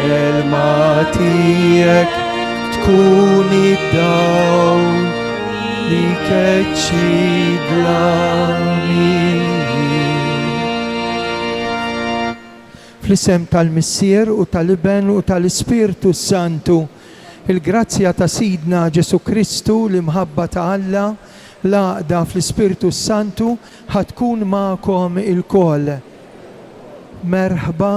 il-kelma tijek tkun id-dawl li keċċidlani. Fl-isem tal-Missier u tal-Iben u tal-Ispirtu Santu, il-grazzja ta' Sidna Ġesu Kristu li mħabba ta' Alla l-għaqda fl-Ispirtu Santu ħatkun ma'kom il-koll. Merħba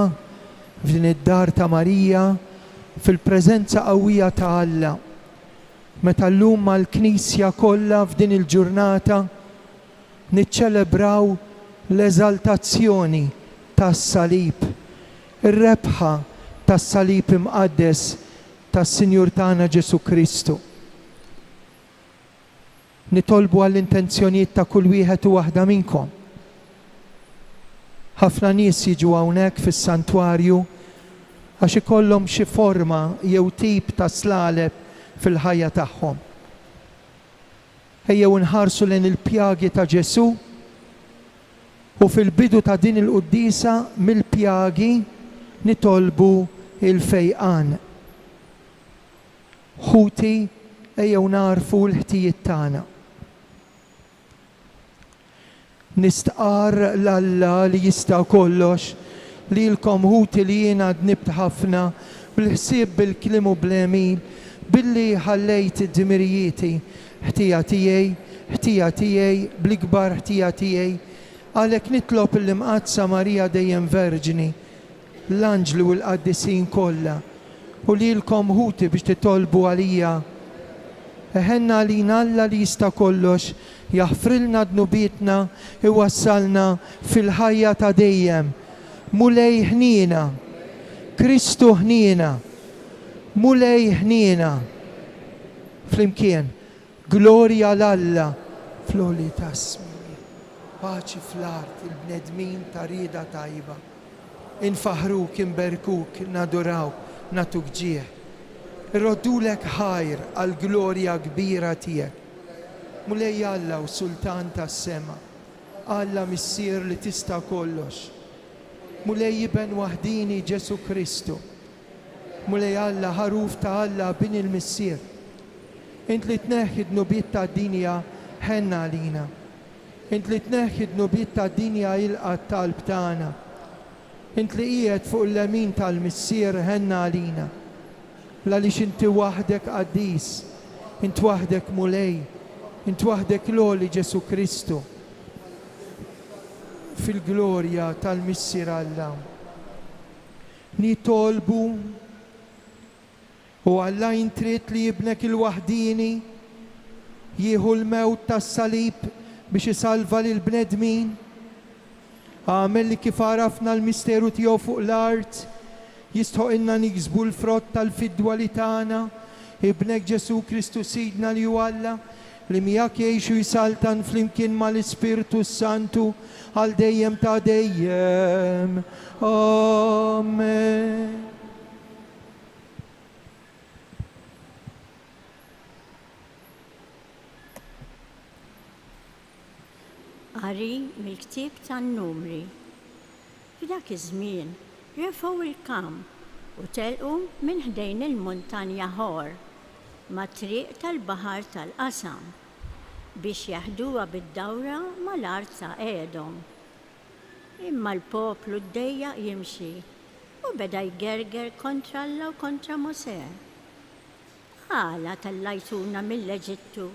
f'din id-dar ta' Marija fil-preżenza qawwija ta' Alla. Meta llum mal-Knisja kollha f'din il-ġurnata niċċelebraw l-eżaltazzjoni tas-salib, ir-rebħa tas-salib imqaddes tas-Sinjur tagħna Ġesu Kristu. Nitolbu għall-intenzjonijiet ta' kull wieħed u waħda minnkom. Ħafna nies jiġu hawnhekk fis-santwarju għax ikollhom xi forma jew tip ta' slaleb fil-ħajja tagħhom. Ejjew inħarsu lejn il-pjagi ta' Ġesu u fil-bidu ta' din il-qudiesa mill-pjagi nitolbu il-fejqan. Ħuti ejjew narfu l-ħtijiet tagħna. Nistqar l-Alla li jista' kollox lilkom ħuti li jiena dnibt ħafna bil-ħsieb bil-kliem u bl-emil billi ħallejt id-dmirijieti ħtija tiegħi bl-ikbar ħtija tiegħi għalhekk nitlob l-imqazza Marija dejjem Verġini, l-anġlu u l-qaddisin kollha u lilkom ħuti biex titolbu għalija. Eħenna għalina Alla li jista' kollox jaħfrilna dnubietna iwassalna fil-ħajja ta' dejjem. Mulej ħnina, Kristu ħnina, mulej ħnina. Flimkien, glorja l-Alla fl-oli tasmi, paċi fl-art il-bnedmin ta' rieda tajba. Infaħruk, inberkuk, nadurawk, natuk ġieħ. Irroddulek ħajr għal-glorja kbira tiegħek. Mulej Alla u Sultan tas-sema, Alla Missier li tista' kollox. Mulej Iben waħdini Ġesu Kristu. Mulej Alla ħaruf ta' Alla bin il-Missier. Int li tneħħi d-nubiet ta' dinja ħenna għalina. Int li tneħħi d-nubiet ta' dinja ilqa' talb tagħna. Int li qiegħed fuq l-lemin tal-Missier ħenna għalina. Għaliex inti waħdek qaddis, int waħdek mulej, int waħdek l-għoli Ġesu Kristu. Fil-glorja tal-Missier Alla. Nitolbu u Alla jintrid li jibnek il-waħdini jieħu l-mewt tas-salib biex isalva lil bnedmin. Għamel li kif għarafna l-misteru tiegħu fuq l-art jistħoq inna niksbu l-frott tal-fidwa li tagħna, ibnek Ġesu Kristu Sidna li hu Alla li miegħek jgħixu jisaltan flimkien mal-Ispirtu Santu għal dejjem ta' dejjem. Amen. Qari mill-ktieb tan-Numri. F'dak iż-żmien refgħu il-kamp u telqu minn ħdejn il-Muntanja Ħor mat-triq tal-Baħar tal-Qasam biex jaħduha bid-dawra mal-art ta' Edom. Imma l-poplu ddejjaq jimxi u beda jgerger kontra Alla u kontra Mosè. Għala tellajtuna mill-Eġittu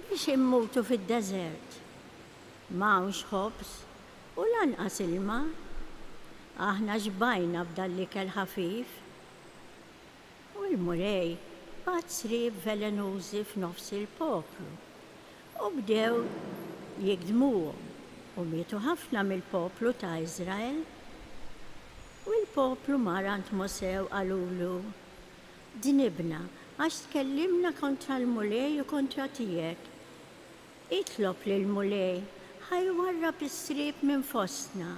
biex immutu fid-deżert. M'hawnx ħobs u lanqas ilma. Aħna xbajna b'dan l-ikel ħafif. U l-murej bat srieb velenużi f'nofs il-poplu u bdew jikdmuhom u mietu ħafna mill-poplu ta' Iżrael. U l-poplu marant Mosè u qalulu: Dinibna għax tkellimna kontra l-mulej u kontra tiegħek. Itlob lill-mulej ħajwarrab is-srieb minn fostna.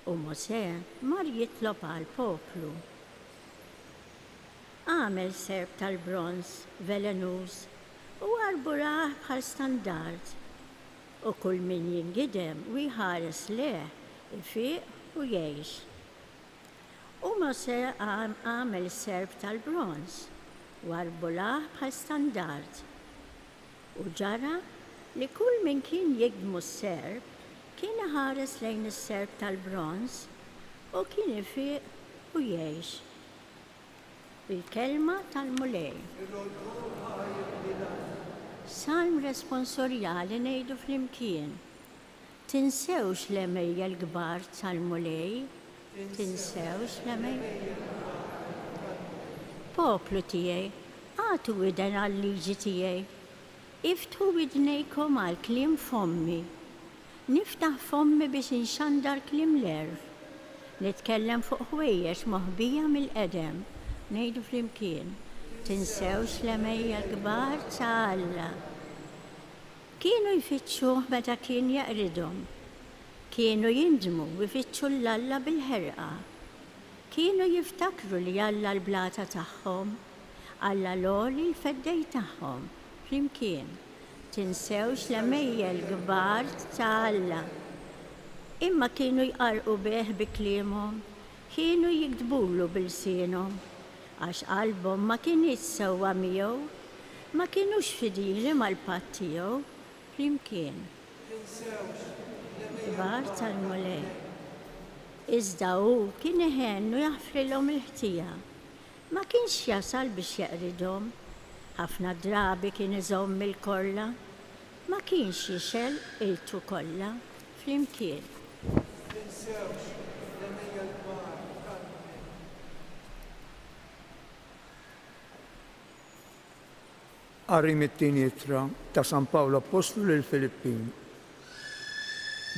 U Mosè mar jitlob għall-poplu. Għamel serb tal-bronz velenuż u arburaħ bħal standard u kull min jingidem u jħares leħ ifiq u jgħix. U Mose għamel serb tal-bronz, warbulah bħal standard. U ġara li kull min kien jikdmu s-serb kien ħares lejn is-serb tal-bronz u kien ifiq u jgħix. Il-kelma tal-mulej. Salm responsorjali ngħidu flimkien. Tinsewx l-emejja l-kbar tal-mulej, tinsewx l-emejja. Poplu tiegħi, għatu widen għal-liġi tiegħi. Iftħu widnejkom għal-klim fommi. Niftaħ fommi biex inxandar klim l-erf. Nitkellem fuq ħwejjex moħbija mill-qedem. Ngħidu flimkien. Tinsewx l-emejja l-kbar ta' Alla. Kienu jfittxuh meta kien jaqridhom. Kienu jindmu u jfittxu l-Alla bil-ħerqa. Kienu jiftakru li Alla l-blata tagħhom, Alla l-oli l-feddej tagħhom. Flimkien. Tinsewx l-emejja l-kbar ta' Alla. Imma kienu jqarqu bih bi kliemhom, kienu jikdbulu bil-sienhom, għax qalbhom ma kien jissewwa miegħu, ma kienux fidili mal-patt tiegħu. Flimkien. Kbar tal-mulej. Iżda hu kien iħennu jaħfrilhom il-ħtija. Ma kienx jasal biex jaqridhom. Ħafna drabi kien iżomm il-kollha. Ma kienx jixel iltu kollha. Flimkien. Qari mit-tieni ittra ta' San Pawlu Apostolu lil Filippin.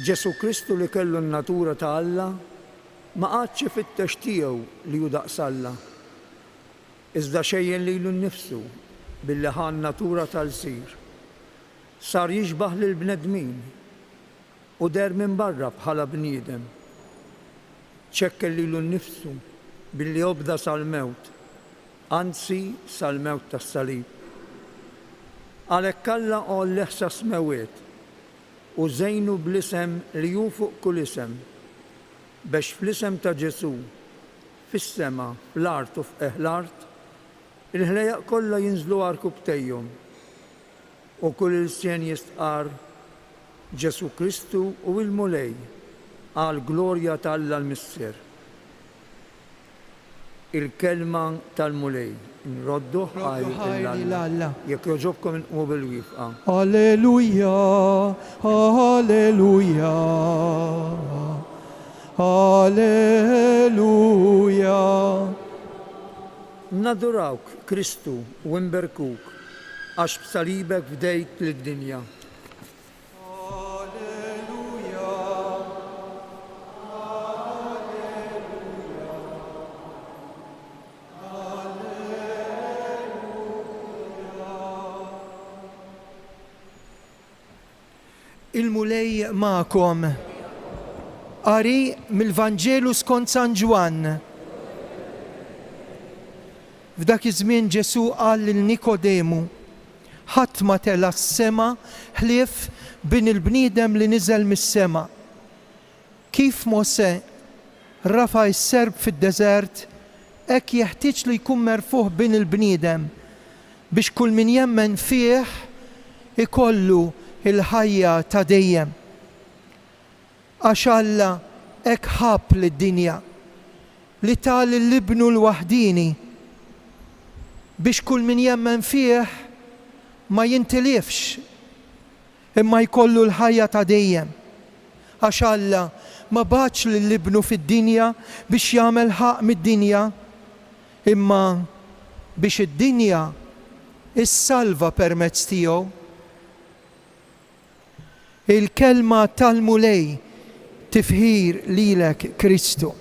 Ġesu Kristu li kellu n-natura ta' Alla ma qadx ifittex tiegħu li hu daqs Alla. Iżda xejjen lilu nnifsu billi ħan natura tal-sir. Sar jixbaħ lil bnedmin u der minn barra bħala bniedem. ċekkel lilu nnifsu billi obda sal-mewt, anzi sal-mewt tas-salib. Għalhekk Alla qol leħsa smewiet u żejnu bl-isem li hu fuq kull isem biex fl-isem ta' Ġesu fis-sema, fl-art u f'eħl-art il-ħlejaq kollha jinżlu għarku btejjhom u kull il-sien jistqar Ġesu Kristu u l-mulej għal glorja ta' Alla l-Missier. Il-kelma tal-mulej. Nrodduh għajli l-Alla. Jekk joġobkom inqmu bil-wifqa. Alleluja, alleluja, alleluja. Nadurawk Kristu u nberkuk għax b'salibek fdejt lid-dinja. Il-mulej ma'kom. Qari mill-Vanġelu skont San Ġwan. F'dak iż-żmien Ġesu qal lil Nikodemu, ħadd ma tela s-sema ħlief bin il-bniedem li niżel mis-sema. Kif Mose rafa' s-serb fid-deżert, hekk jeħtieġ li jkun merfuħ bin il-bniedem biex kull min jemmen fih ikollu il-ħajja ta' dejjem. Għax Alla hekk ħabb lid-dinja li tal l-ibnu l-waħdini biex kull min jemmen fih ma jintilifx imma jkollu l-ħajja ta' dejjem. Għax Alla ma baċ l-ibnu fid-dinja biex jagħmel ħaq mid-dinja imma biex id-dinja issalva permezz tiegħu. Il-kelma tal-mulej tifħir lilek Kristu.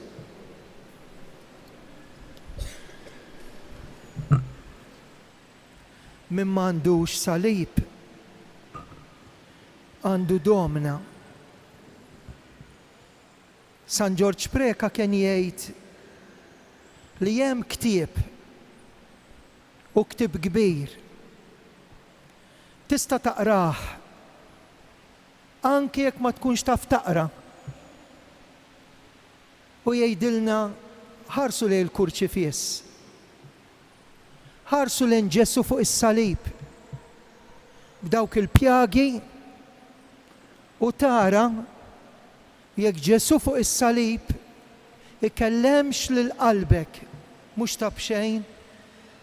Min m'għandux salib għandu domna. San Ġorġ Preka kien jgħid li hemm ktieb u ktieb kbir tista' taqrah anke jekk ma tkunx taf taqra. U jgħidilna ħarsu lejn il-kurċifiss. Ħarsu lejn Ġesu fuq is-salib b'dawk il-pjagi u tara jekk Ġesu fuq is-salib ikellemx lil qalbek mhux ta' bxejn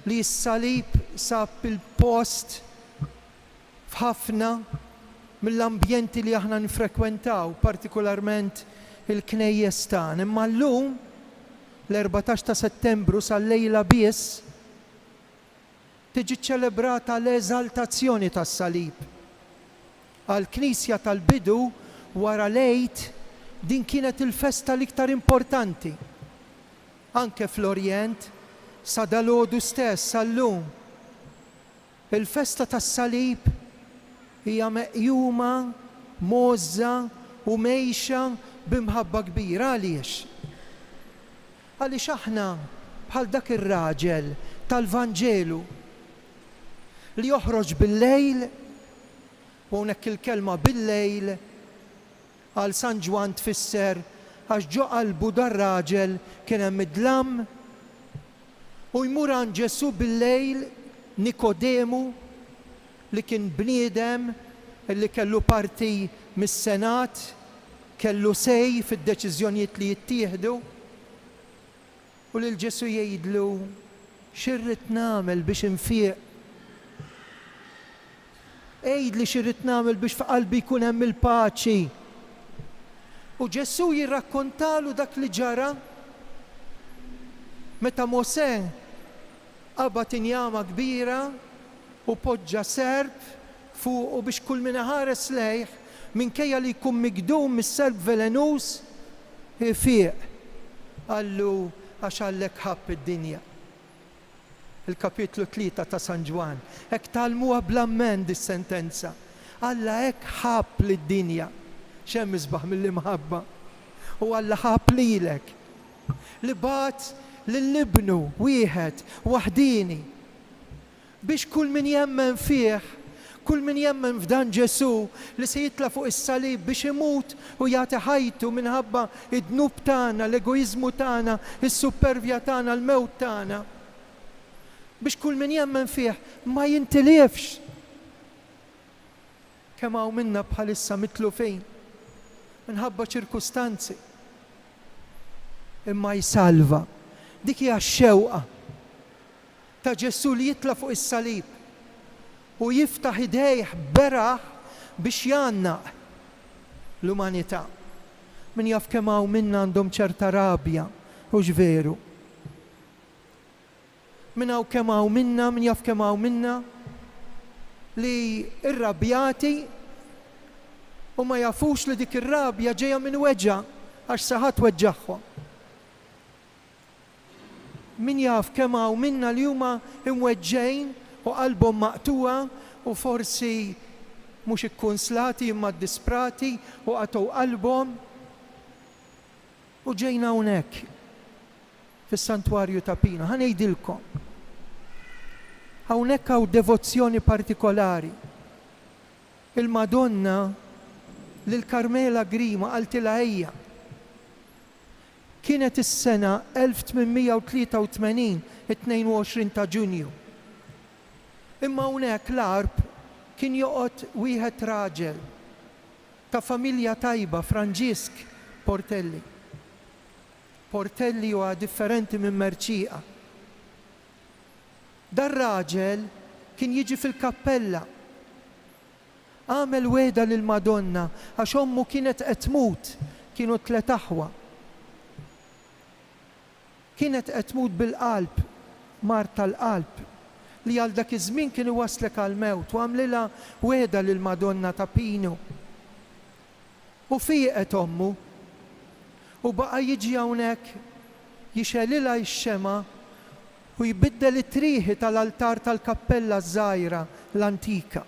li s-salib sab il-post f'ħafna mill-ambjenti li aħna nfrekwentaw, partikolarment il-knejjes tagħna. Imma llum l-14 ta' Settembru sal-lejla biss tiġi ċċelebrata l-eżaltazzjoni tas-salib. Għall-Knisja tal-bidu wara lejt din kienet il-festa l-iktar importanti. Anke fl-Orjent sa dalgħodu stess sal-lum. Il-festa tas-salib hija meqjuma, możża u mejxa b'imħabba kbira. Għaliex? Għaliex aħna bħal dak ir-raġel tal-Vanġelu li joħroġ bil-lejl, u hawnhekk il-kelma bil-lejl għal San Ġwan tfisser għax ġo qalbu dar-raġel kien hemm id-dlam u jmur għand Ġesu bil-lejl Nikodemu li kien bniedem li kellu parti mis-Senat, kellu sej fid-deċiżjonijiet li jittieħdu u lil Ġesu jgħidlu x'irrid nagħmel biex infieq. Ejd li xirrit nagħmel biex f'qalbi jkun hemm il-paċi. U Ġesu jirrakkontalu dak li ġara meta Mosè qabad injama kbira u poġġa serb fuq u biex kull min ħares lejh minkejja li jkun migdum mis-serb velenus ifieq. Qallu għax għallek ħabb id-dinja. Il-kapitlu 3 ta' San Ġwan. Hekk talmuha bl-ammend is-sentenza. Alla hekk ħabb lid-dinja. Xemm isbaħ mill-imħabba. U Alla ħabb lilek. Li bat lill-ibnu wieħed waħdini. Biex kull min jemmen fih, kull min jemmen f'dan Ġesu li se jitla fuq is-salib biex imut u jagħti ħajtu minħabba id-dnub tagħna, l-egoiżmu tagħna, is-supervja tagħna, l-mewt tagħna. Biex kull min jemmen fih ma jintilifx. Kemm hawn minna bħalissa mitlu fejn minħabba ċirkustanzi. Imma jsalva. Dik hija x-xewqa ta' Ġesu li jitla fuq is-salib u jiftaħ idejh beraħ biex jgħannaq l-umanità. Min jaf kemm hawn minna għandhom ċerta rabja, hux veru. Min hawn kemm hawn minna, min jaf kemm hawn minna li irrabjati u ma jafux li dik ir-rabja ġejja minn weġġa għax saħat weġġaħħom. Min jaf kemm hawn minna li huma imweġġejn u qalbhom maqtuwa u forsi mhux ikkunslati imma ddisprati u qatgħu qalbhom u ġejna hawnhekk fis-santwarju ta' Pina. Ħa ngħidilkom. Hawnhekk hawn devozzjoni partikolari. Il-Madonna lil Karmela Grima qaltilha hija. Kienet is-sena 1883, 22 ta' Ġunju. Imma hawnhekk l-arb kien joqgħod wieħed raġel ta' familja tajba, Franġisk Portelli. Portelli huwa differenti minn Merċieqa. Dar raġel kien jiġi fil-kappella. Għamel weda lil Madonna għax ommu kienet qed tmut, kienu 3 aħwa. Kienet qed tmut bil-qalb, mart tal-qalb, li għal dak iż-żmien kien iwasslek għall-mewt u għamlilha weda lil Madonna ta' Pinu. U fieqet ommu u baqa' jiġi hawnhekk jixelilha x-xema u jbiddel it-trieħi tal-altar tal-kappella żgħira l-antika.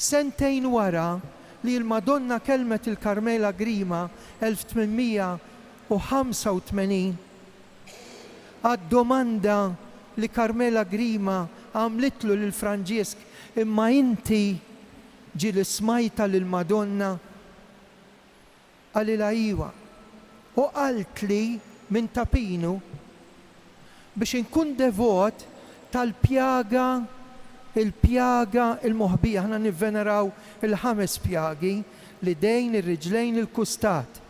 Sentejn wara li l-Madonna kelmet il-Karmela Grima 1885 għad-domanda li Karmela Grima għamlitlu lil Franġisk imma inti ġieli smajta lil Madonna għalilha iwa u qalt li minn tapinu biex inkun devot tal-pjaga, il-pjaga il-moħbija. Ħna nivveneraw il-5 pjagi, l-idejn, ir-riġlejn, il-kustat.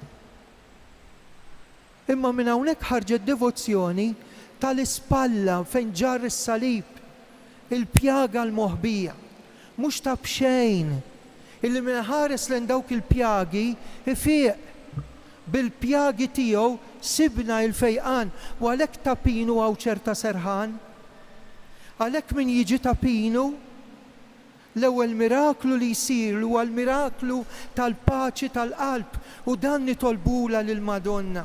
Imma minn hawnhekk ħarġet devozzjoni tal-ispalla fejn ġar is-salib, il-pjaga l-moħbija. Mhux ta' bxejn, illi minħares lejn dawk il-pjagi ifieq bil-pjagi tiegħu sibna il-fejqan, u għalhekk tapinu għaw ċerta serħan. Għalhekk min jiġi tapinu l-ewwel miraklu li jsir huwa l-miraklu tal-paċi tal-qalb, u dan nitolbula lill-Madonna.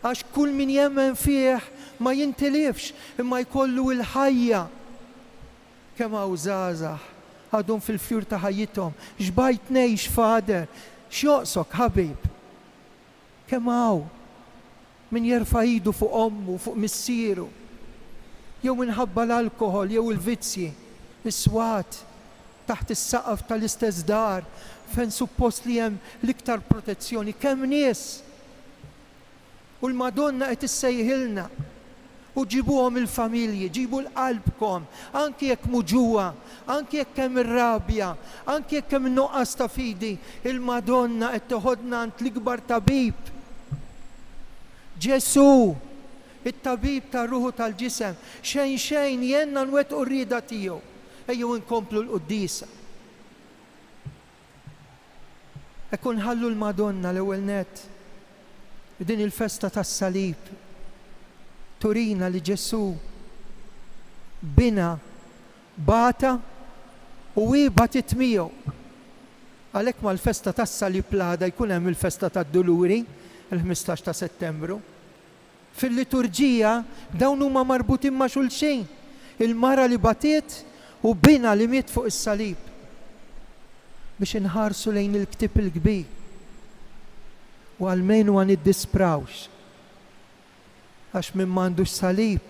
Għax kull min jemmen fih ma jintilifx imma jkollu l-ħajja. Kemm hawn żgħażagħ għadhom fil-fjur ta' ħajjithom, x'bajt ngħix fader, x'joqsok ħabib. Kemm hawn min jerfa' idu fuq ommu, fuq missieru, jew minħabba l-alkohol, jew il-vizzji, is-swat taħt is-saqaf tal-istess dar fejn suppost li hemm l-iktar protezzjoni. Kemm nies u l-Madonna qed issejħilna u ġibuhom il-familji, ġibu l-qalbkom, anki jekk muġuwa, anki jekk hemm ir-rabja, anki jekk hemm nuqqas ta' fidi, il-Madonna qed toħodna ant l-ikbar tabib. Ġesu, it-tabib tar-ruħu tal-ġisem, xejn jenna nwettqu r-rieda tiegħu. Ejjew inkomplu l-Quddisa. Ekku nħallu l-Madonna l-ewwel nett din il-festa tas-salib turina li Ġesu bina, bata u batit miegħu. Għalhekk mal-festa tas-salib l-għada jkun hemm il-festa tad-Duluri il-15 ta' Settembru. Fil-liturġija dawn huma marbutin ma' xulxin. Il-mara li batiet u bina li miet fuq is-salib biex inħarsu lejn il-ktib il-kbir u għalmejn ma niddisprawx. Għax minn m'għandux salib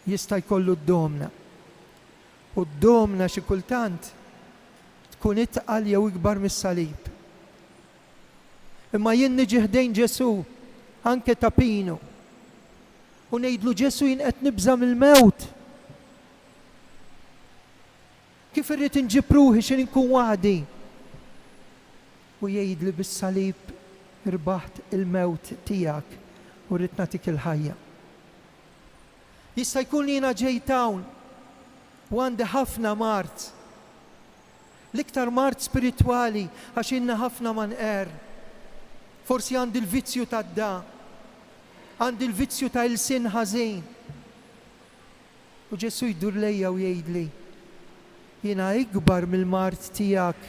jista' jkollu d-domna. U d-domna xi kultant tkun itqal jew ikbar mis-salib. Imma jien niġi ħdejn Ġesu anke tapinu u ngħidlu Ġesu jien qed nibża mill-mewt. Kif irrid inġib ruħi x'in inkun waħdi? U jgħidli bis-salib irbaħt il-mewt tiegħek u rrid nagħtik il-ħajja. Jista' jkun jiena ġejt hawn u għandi ħafna mart. L-iktar mart spiritwali għax inna ħafna ma nqer. Forsi għandi l-vizzju tad-da, għandi l-vizzju ta' il-sin ħażin. U Ġesu jdur lejja u jgħidli, jiena ikbar mill-mart tiegħek,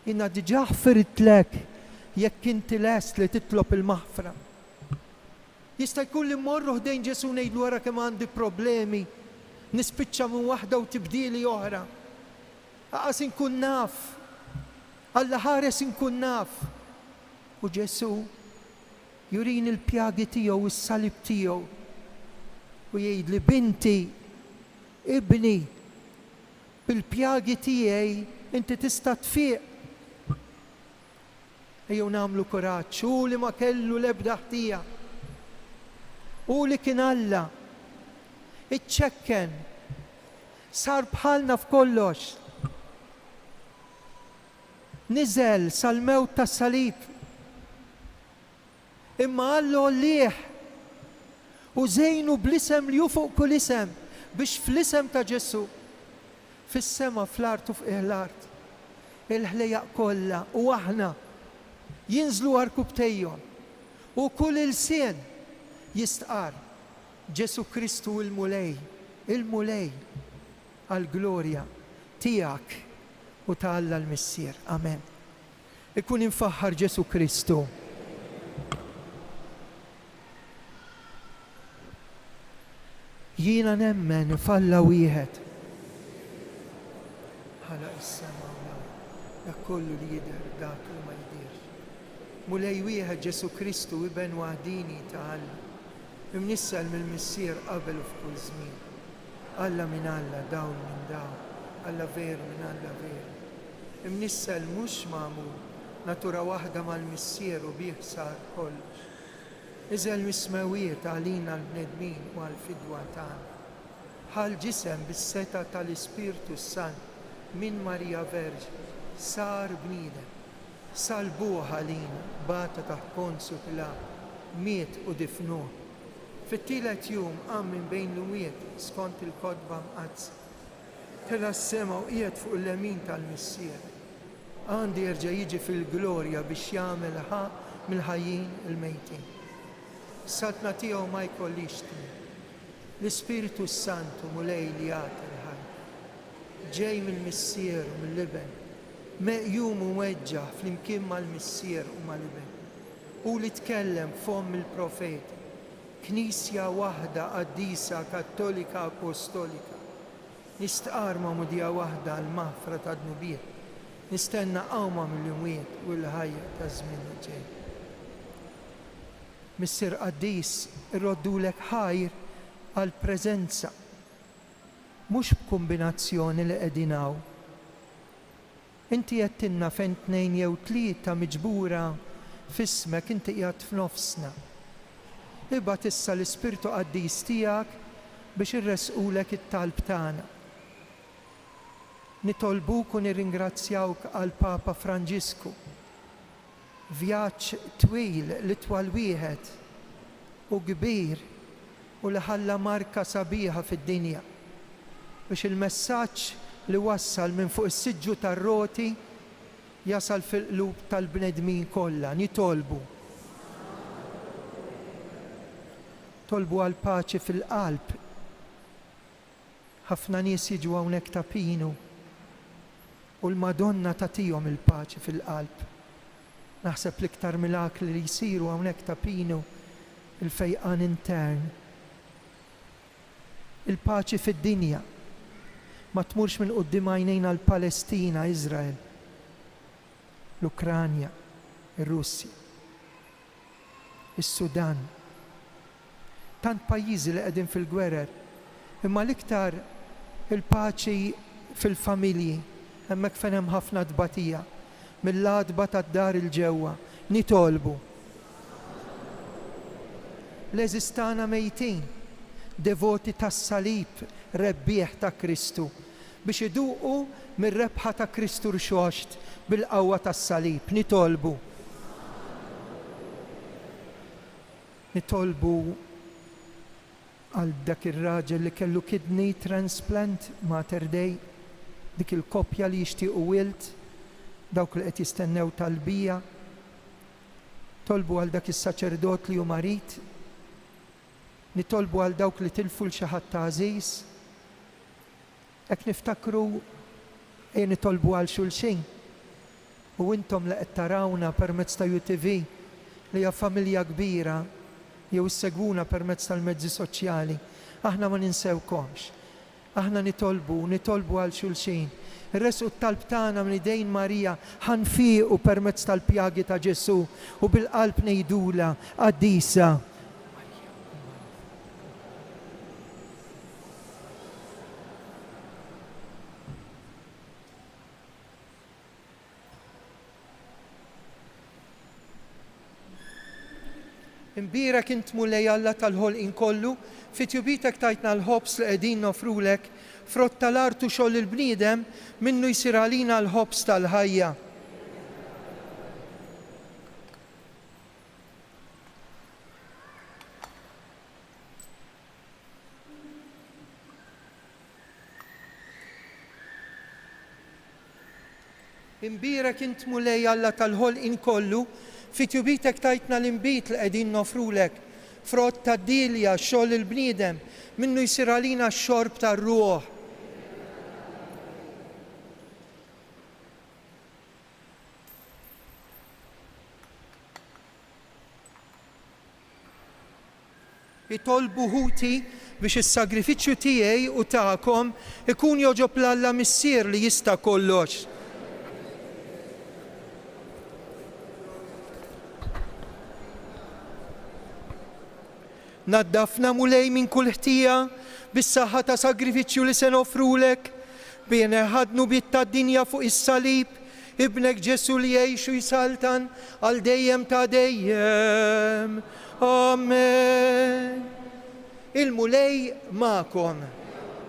jiena diġà ħfirtlek jekk inti lest li titlob il-maħfra. Jista' jkun li mmorru ħdejn Ġesu ngħidlu wara kemm għandi problemi, nispiċċa minn waħda u tibdieli oħra. Aqas inkun naf, Alla ħares inkun naf. U Ġesu jurini l-pjagi tiegħu, is-salib tiegħu u jgħidli binti, ibni, bil-pjagi tiegħi inti tista' tfieq. Ejjew nagħmlu kuraġġ, u li ma kellu l-ebda ħtija, u li kien Alla, iċċekken, sar bħalna f'kollox. Niżel sal-mewt tas-salib. Imma Alla għallih u żejnu bl-isem li jufuq kull isem biex fl-isem ta' Ġesu fis-sema, fl-art u fuq l-art il-ħlejaq kollha u aħna jinżlu arkubtejhom u kull il-sien jistqar Ġesu Kristu il-mulej għall-glorja tiegħek u ta' Alla l-Missier. Amen. Ikun infaħħar Ġesu Kristu. Jiena nemmen falla wieħed. Ħalaq is-sema u l-ard, dak kollu li jidher dak li ma jidhirx. Mulej wieħed Ġesu Kristu iben waħdini ta' Alla. Imnissel mill-Missier qabel u f'kull żmien. Alla minn Alla, dawn minn dawn, Alla veru minn Alla veru. Imnissel mhux magħmul natura waħda mal-missieru bih sar kollox. Iżel mismawiet għalina l-bnedmin u għal-fidwa tagħna. Ħal ġisem bis-seta tal-Ispirtu Sant minn Marija Verġi sar bniedem. Salbuh għalina bata taħt Ponzu Pilat, miet u difnuh. Fit-tielet jum qam minn bejn l-mwiet skont il-kodba mqazza. Tela s-sema u qiegħed fuq il-lemin tal-missier. Għandi jerġa' jiġi fil-glorja biex jagħmel ħaq mill-ħajjin il-mejtin. Satna tiegħu ma jkollix tmiem. L-Ispiritu Santu mulej li jagħti l-ħajja. Ġej mill-missier u mill-liben. Meqjum u weġġaħ flimkien mal-missier u mal-liben. U li tkellem fom il-profeti. Knisja waħda qaddisa kattolika apostolika. Nistqar ma' mudija waħda l-maħfra ta' dnubiet. Nistenna qawma mill-jumwiet u l-ħajja ta' żmien ġej. Missier qaddis irroddulek ħajr għall-preżenza. Mhux b'kombinazzjoni li qegħdin hawn. Inti jettinna fejn 2 jew 3 miġbura f'ismek inti qiegħed f'nofsna. Ibgħat issa l-Ispirtu Qaddis tiegħek biex irresqulek it-talb tagħna. Nitolbuk u nirringrazzjawk għal Papa Franġisku. Vjaġġ twil li twal wieħed u kbir u li ħalla marka sabiħa fid-dinja biex il-messaġġ li wassal minn fuq is-siġġu tar-roti jasal fil-qlub tal-bnedmin kollha. Nitolbu. Tolbu għal paċi fil-qalb. Ħafna nies jiġu hawnhekk tapinu u l-Madonna tagħtihom il-paċi fil-qalb. Naħseb l-iktar mirakli li jsiru hawnhekk tapinu il-fejqan intern. Il-paċi fid-dinja ma tmurx minn quddiem għajnejna l-Palestina, Iżrael, l-Ukranja, ir-Russja, is-Sudan. Tant pajjiżi li qegħdin fil-gwerer, imma l-iktar il-paċi fil-familji, hemmhekk fejn hemm ħafna tbatija, mill-għadba tad-dar il-ġewwa, nitolbu. L-eżistana mejtin, devoti tas-salib, rebbieħ ta' Kristu, biex iduqu mir-rebħa ta' Kristu rxoxt bil-qawwa tas-salib, nitolbu. Nitolbu għal dak ir-raġel li kellu kidney transplant Mater Dei, dik il-koppja li jixtiequ wilt, dawk li qed jistennew talbija. Tolbu għal dak is-saċerdot li hu marit. Nitolbu għal dawk li tilfu l xi ħadd ta' għażiż. Hekk niftakru nitolbu għal xulxin. U intom li qed tarawna permezz ta' UTV li hija familja kbira jew segwuna permezz tal-mezzi soċjali, aħna ma ninsewkomx. Aħna nitolbu għal xulxin. Ir-resqu t-talb tagħna minn idejn Marija ħanfiequ permezz tal-pjagi ta' Ġesu u bil-qalb ngħidula qaddisa. Imbira kint mulej Alla tal-ħolqin kollu, fit-jubitek tajtna l-ħobs li qegħdin nofrulek, frott tal-artu xogħol il-bniedem minnu jsir għalina l-ħobs tal-ħajja. Imbira kint mulej Alla tal-ħolqin kollu, fit-jubitek tajtna l-imbit li qegħdin nofrulek, frott tad-dilja xogħol il-bniedem minnu jsir għalina x-xorb tar-ruħ. Itolbu ħuti biex is-sagrifiċċju tiegħi u tagħkom ikun joġob l-Alla missier li jista' kollox. Naddafna mulej minn kull ħtija bis-saħħa ta' sagrifiċċju li se nofrulek, bejn ħadnu bit tad-dinja fuq is-salib, ابنك جيسو اللي يعيش ويسلطن على ديم تا ديم. آمين. المولي معكم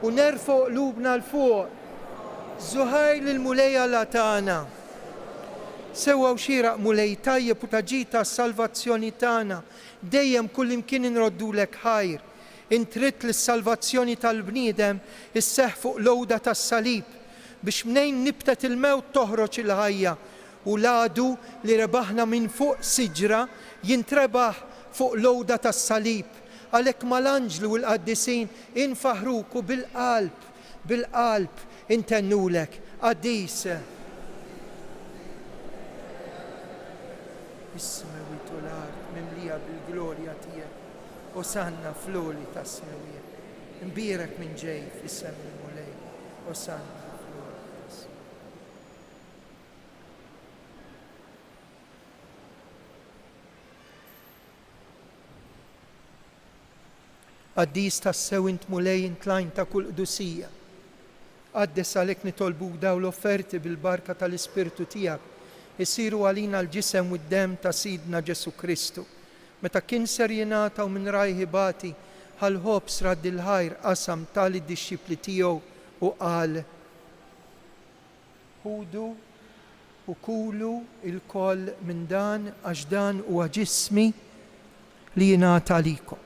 ونرفع قلوبنا لفوق. زهيل المولي لاتانا سوى وشيرق مولاي طيب وتجيتا السالفاتسيوني تانا ديم كل يمكن نردو لك خير. انترت للسالفاتسيوني تالبنيدم السه فوق لودة الصليب بش منين نبتة الموت تهرج الهيا. ولادو اللي ربحنا من فوق سجرة ينتربح فوق لودة الصليب. عليك مالانجلو والقديسين انفهروك بالقلب انتنولك قديس السماوي والارض مملية بالجلوريا تيك وسانا فلولي تسموية نبيرك من جاي في السماء المولاي وسانا فلولي تسموية. قديس تسوي انت مولاي انت لاين تاكل قدوسية. قدس عليك نطلبوك داو الأوفرت بالبركة الاسبيرتو تياك يصيروا علينا الجسم والدم تا سيدنا جيسو كريستو. متى كنسر يناتا ومن راي هباتي هالهوبس رد الهاير قسم تالي الديشيبلتيو وقال هودو وكولوا الكل من دان أجدان وجسمي ليناتا ليكم.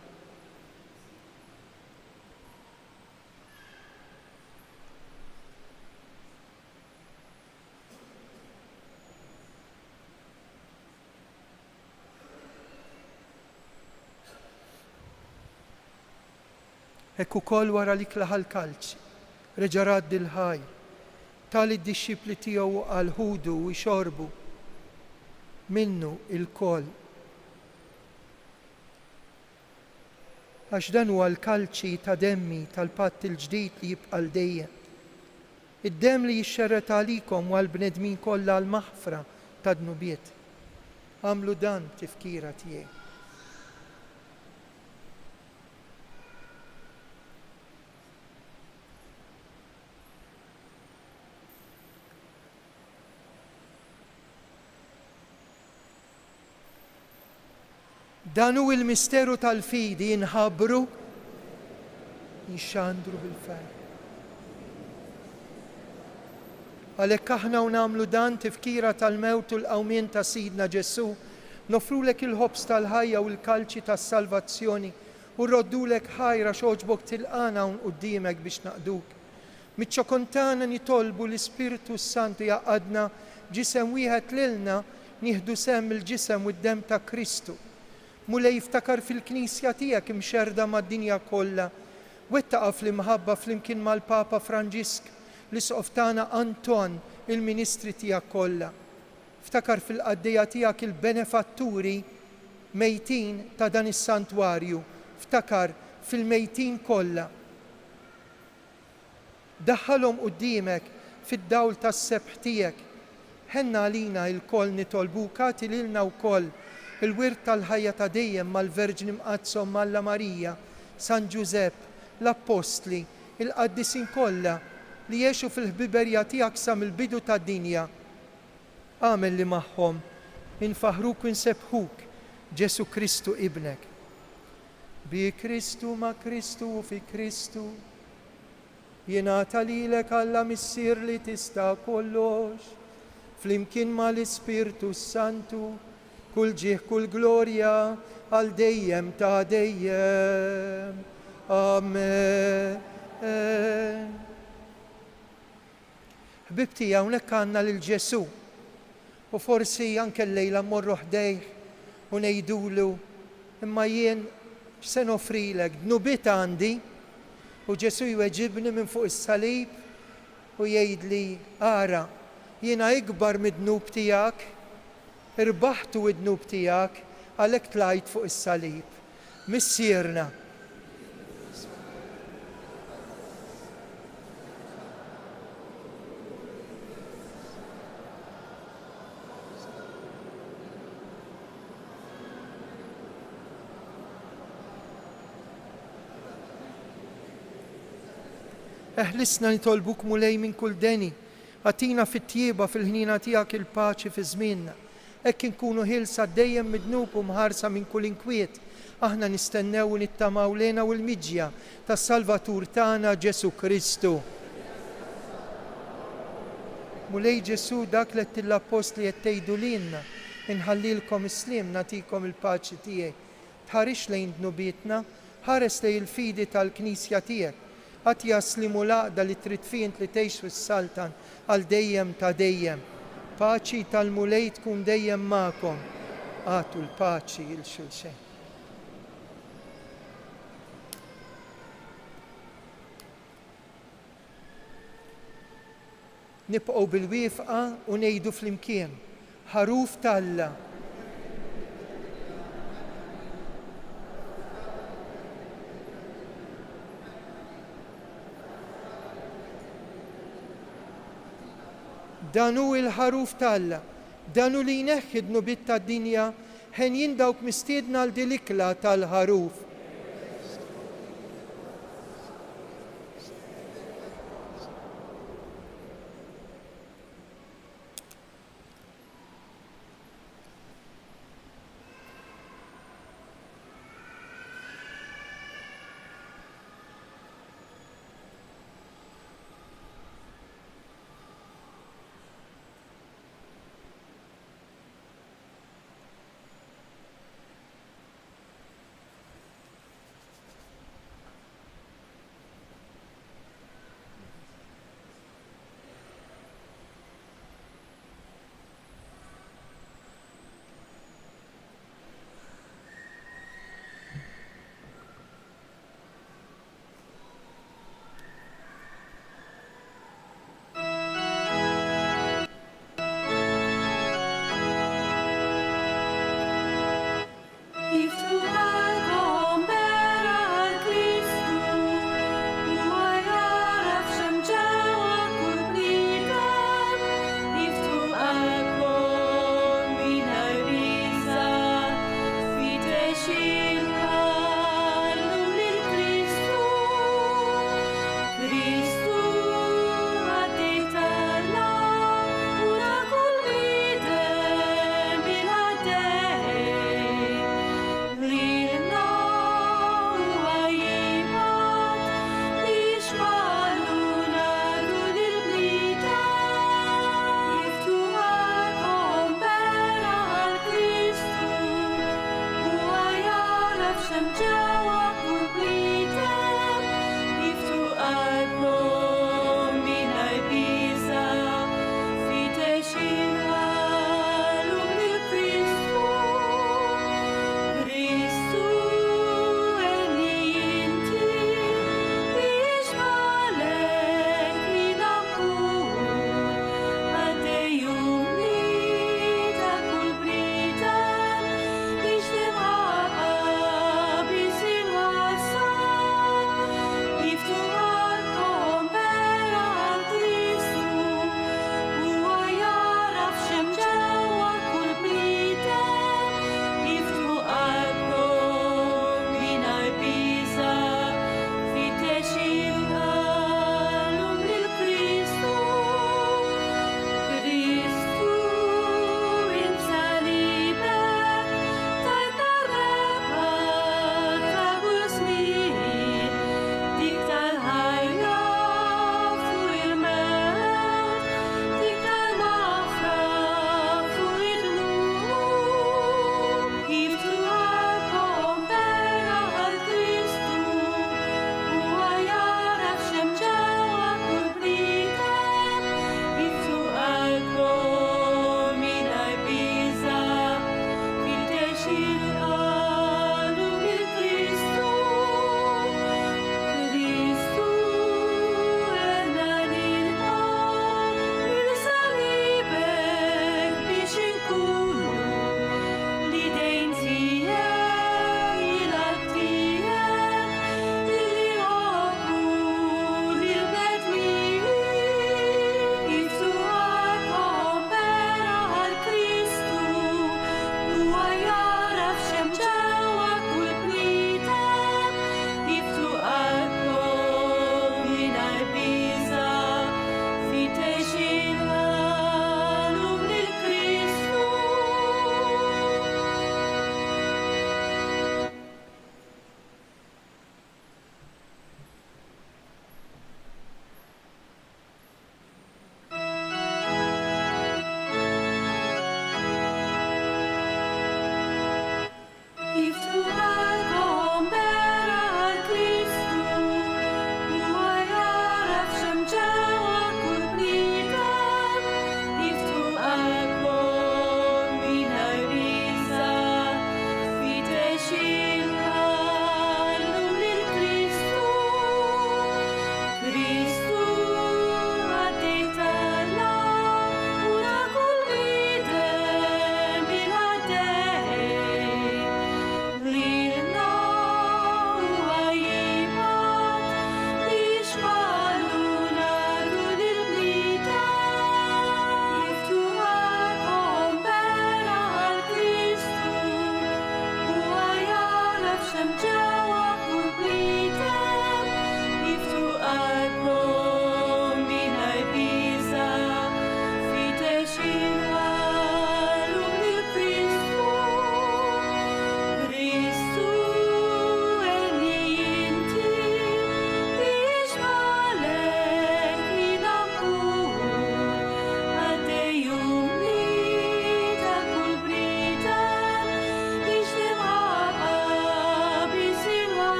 Ekku kol wara li klaħal kalċi, reġarad dil-ħaj, tali d-disċipli tiegħu għal-ħudu u jxorbu minnu il-kol. Għax dan huwa l-kalċi ta' demmi tal-patt il-ġdid li jibqa' l-dejjem. Id-dem li jixxerret għalikom u għal-bnedmin kollha għal-maħfra ta' dnubiet. Għamlu dan tifkira tiegħi. Dan hu il-misteru tal-fidi jinħabbru jixxandru bil-fajr. Għalhekk aħna u nagħmlu dan tifkira tal-mewt u l-qawmien ta' Sidna Ġesu, nofrulek il-ħobs tal-ħajja u l-kalċi tas-salvazzjoni u rroddulek ħajra xogħġbok tilqana hawn quddiemek biex naqduk. Miċ-ċokontana nitolbu l-Ispiritu Santu jaqadna ġisem wieħed lilna nieħdu sem il-ġisem u d-dem ta' Kristu. Mulej jiftakar fil-Knisja tiegħek imxerda mad-dinja kollha. Wettaqa fl-imħabba flimkien mal-Papa Franġisk l-isqoftana Anton il-Ministri tiegħek kollha. Ftakar fil-qaddejja tiegħek il-benefatturi mejtin ta' dan is-santwarju. Ftakar fil-mejtin kollha. Daħħalhom quddiemek fid-dawl tas-sebħ tiegħek. Ħenna għalina l-koll nitolbuk agħti lilna wkoll il-wirt tal-ħajja ta' dejjem mal-Verġni Mqazzom Malla Marija, San Giusepp, l-Apostli, il-qaddisin kollha li jgħixu fil-ħbiberja tiegħek sa mill-bidu tad-dinja. Għamel li magħhom infaħruk u nsebħuk Ġesu Kristu ibnek. Bi Kristu ma' Kristu u fi Kristu jingħata lilek Alla missier li tista' kollox flimkien mal-Ispirtu Santu kull ġieħ kull glorja għal dejjem ta' dejjem. Amen. Ħbibti hawnhekk għandna lil Ġesu u forsi anke llejla mmorru ħdejh u ngħidulu imma jien x'se nofrilek dnubiet għandi u Ġesu jweġibni minn fuq is-salib u jgħidli ara jiena ikbar mid-dnub tiegħek irbaħtu id-dnub tiegħek għalhekk tlajt fuq is-salib. Missierna. Eħlisna nitolbuk mulej minn kull deni Atina fit-tjieba fil-ħnina tiegħek il-paċi fi żmienna. Hekk inkunu ħilsa dejjem midnub u mħarsa minn kull inkwiet. Aħna nistennew u nittamaw lejna u l-miġja tas-Salvatur tagħna Ġesu Kristu. Mulej Ġesu dak li l-apostli qed tgħidu lilna, inħallilkom islim nagħtikom il-paċi tiegħi. Tħarix lejn dnubietna, ħares lejn il-fidi tal-Knisja tiegħek. Għat jaslimu laqda li trid fint li tgħix fis-Saltan għal dejjem ta' dejjem. Paċi tal-mulej tkun dejjem magħkom. Għatu l-paċi il-xulxejn. Nibqgħu bil-wifqa u ngħidu flimkien ħaruf tal-Alla. Dan hu il-ħaruf tal-Alla, dan hu li jneħħi d-nubiet tad-dinja ħen jindawk mistiedna għal dilikla tal-ħaruf.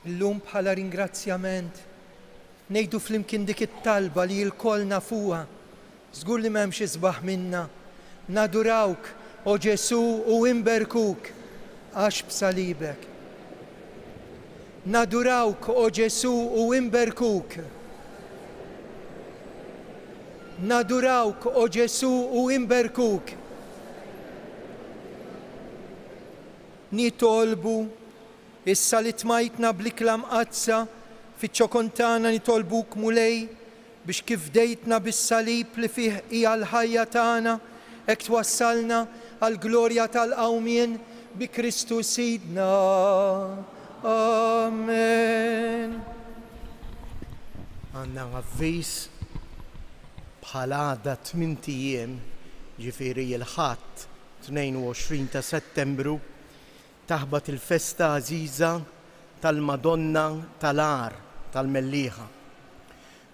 Illum bħala ringrazzjament ngħidu flimkien dik it-talba li l-kol nafuha, żgur li m'hemmx isbaħ minna. Nadurawk, o Ġesu, u imberkuk għax b'salibek. Nadurawk, o Ġesu, u imberkuk. Nadurawk, o Ġesu, u imberkuk. Nitolbu issa li tmajtna bl-iklam qazza fiċ-ċokontana nitolbuk mulej biex kif dejtna bis-salib li fih hija l-ħajja tagħna hekk twassalna għall-glorja tal-qawmien bi Kristu Sidna. Amen. Għandna avviż bħala għadha 8 ijiem, ġifieri l-Ħadd 22 ta' Settembru, taħbat il-festa għażiża tal-Madonna tal-Ar tal-Mellieħa.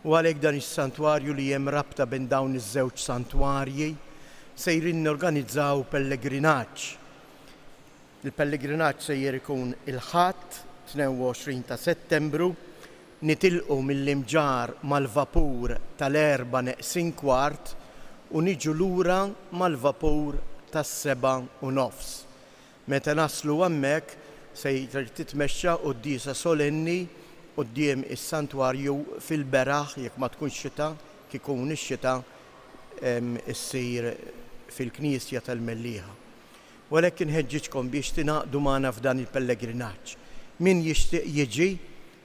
U għalhekk dan is-santwarju li hemm rabta bejn dawn iż-żewġ santwarji sejrin norganizzaw pellegrinaġġ. Il-pellegrinaġġ sejjer ikun il-Ħadd 22 ta' Settembru, nitilqu mill-Imġar mal-vapur tal-4:45 u niġu lura mal-vapur tas-7:30. Meta naslu hemmhekk se titmexxa qudiesa solenni quddiem is-santwarju fil-beraħ jekk ma tkunx xita, kif ikun ix-xita issir fil-Knisja tal-Mellieħa. Walek inħeġġiġkom biex tingħaqdu magħna f'dan il-pellegrinaġġ. Min jixtieq jiġi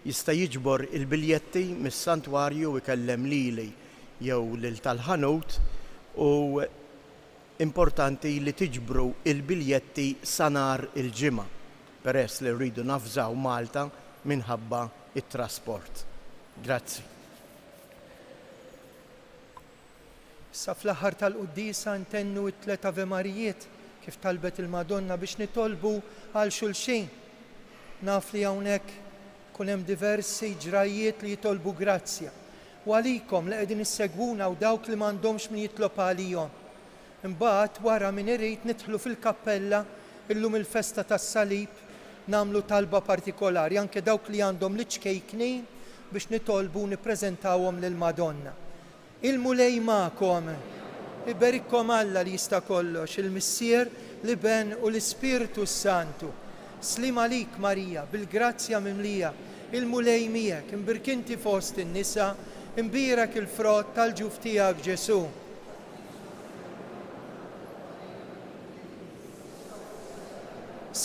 jista' jiġbor il-biljetti mis-santwarju u ikellem lili jew lil tal-ħanut u importanti li tiġbru il-biljetti sa nhar il-ġimgħa peress li rridu nafżaw Malta minħabba it-trasport. Grazzi. Sa fl-aħħar tal-Qudiesa ntennu t-tlet Ave Marijiet kif talbet il-Madonna biex nitolbu għal xulxin. Naf li hawnhekk kun hemm diversi ġrajiet li jitolbu grazzja. U għalikom li qegħdin issegwuna u dawk li m'għandhomx min jitlob għalihom. Imbagħad wara min irid nidħlu fil-kappella illum il-festa tas-Salib nagħmlu talba partikolari anke dawk li għandhom l-iċkejknin biex nitolbu nippreżentawhom lill-Madonna. Il-mulej magħkom, iberikkom Alla li jista' kollox, il-Missier, l-Iben u l-Ispiritu Santu. Slim għalik Marija, bil-grazzja mimlija, il-mulej miegħek, imbirkinti fost in-nisa, imbirek il-frott tal-ġuf tiegħek Ġesu.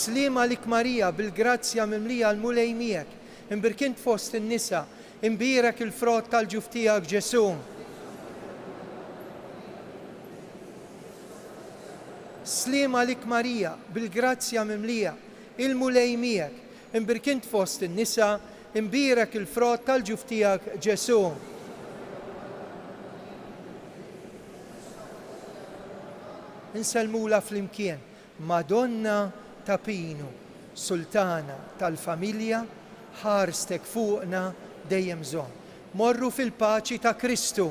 Slima lik Marija bil-grazzja mimlija l-mulej miegħek, imbirkint fost in-nisa, imbirek il-frott tal-ġuf tiegħek Ġesu. Slima lik Marija bil-grazzja mimlija il-mulej miegħek, imbirkint fost in-nisa, imbirek il-frott tal-ġuf tiegħek Ġesu. Inselmula flimkien, Madonna ta' Pinu, Sultana tal-familja, ħarstek fuqna dejjem żomm. Morru fil-paċi ta' Kristu.